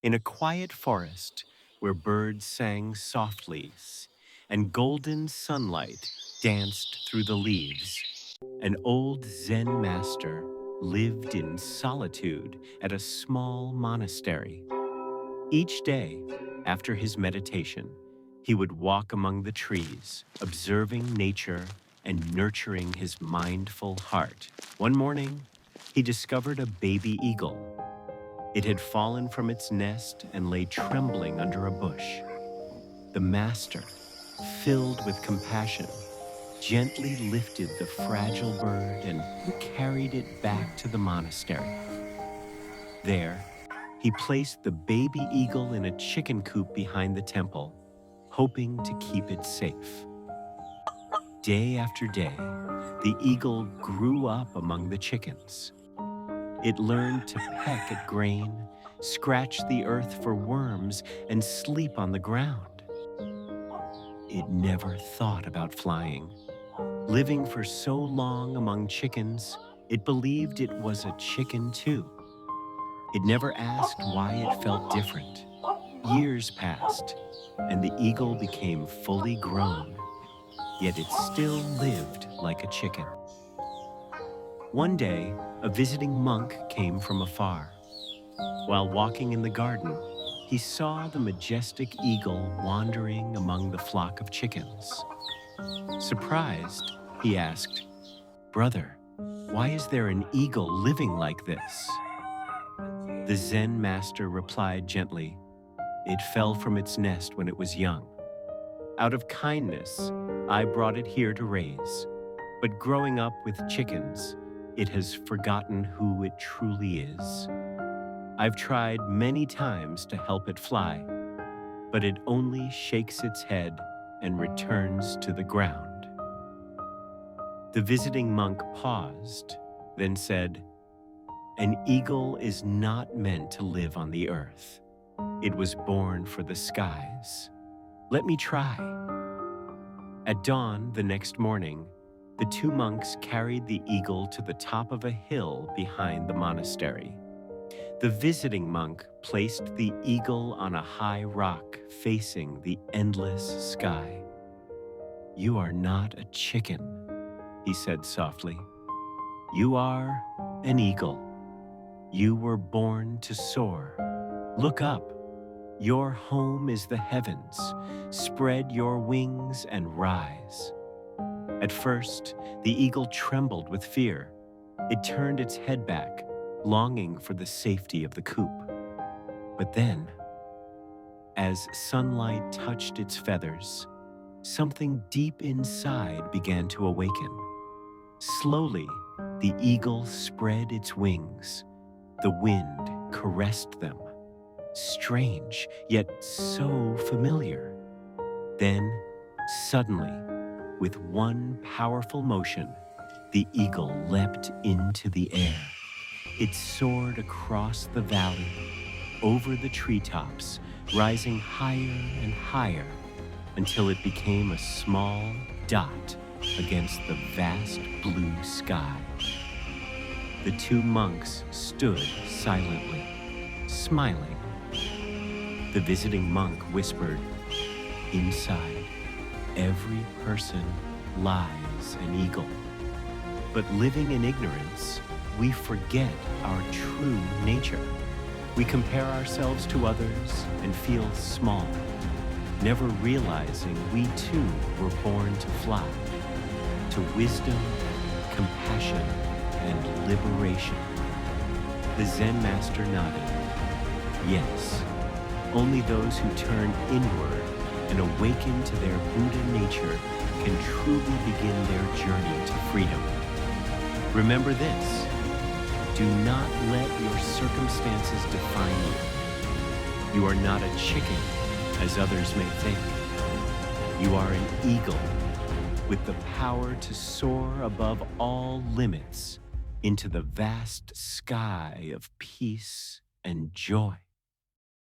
In a quiet forest where birds sang softly and golden sunlight danced through the leaves, an old Zen master lived in solitude at a small monastery. Each day, after his meditation, he would walk among the trees, observing nature and nurturing his mindful heart. One morning, he discovered a baby eagle. It had fallen from its nest and lay trembling under a bush. The master, filled with compassion, gently lifted the fragile bird and carried it back to the monastery. There, he placed the baby eagle in a chicken coop behind the temple, hoping to keep it safe. Day after day, the eagle grew up among the chickens. It learned to peck at grain, scratch the earth for worms, and sleep on the ground. It never thought about flying. Living for so long among chickens, it believed it was a chicken too. It never asked why it felt different. Years passed, and the eagle became fully grown, yet it still lived like a chicken. One day, a visiting monk came from afar. While walking in the garden, he saw the majestic eagle wandering among the flock of chickens. Surprised, he asked, "Brother, why is there an eagle living like this?" The Zen master replied gently, "It fell from its nest when it was young. Out of kindness, I brought it here to raise. But growing up with chickens, it has forgotten who it truly is. I've tried many times to help it fly, but it only shakes its head and returns to the ground." The visiting monk paused, then said, "An eagle is not meant to live on the earth. It was born for the skies. Let me try." At dawn the next morning, the two monks carried the eagle to the top of a hill behind the monastery. The visiting monk placed the eagle on a high rock facing the endless sky. "You are not a chicken," he said softly. "You are an eagle. You were born to soar. Look up. Your home is the heavens. Spread your wings and rise." At first, the eagle trembled with fear. It turned its head back, longing for the safety of the coop. But then, as sunlight touched its feathers, something deep inside began to awaken. Slowly, the eagle spread its wings. The wind caressed them. Strange, yet so familiar. Then, suddenly, with one powerful motion, the eagle leapt into the air. It soared across the valley, over the treetops, rising higher and higher until it became a small dot against the vast blue sky. The two monks stood silently, smiling. The visiting monk whispered, "Inside every person lies an eagle. But living in ignorance, we forget our true nature. We compare ourselves to others and feel small, never realizing we too were born to fly, to wisdom, compassion, and liberation." The Zen master nodded. Yes, only those who turn inward and awaken to their Buddha nature can truly begin their journey to freedom. Remember this: do not let your circumstances define you. You are not a chicken, as others may think. You are an eagle with the power to soar above all limits into the vast sky of peace and joy.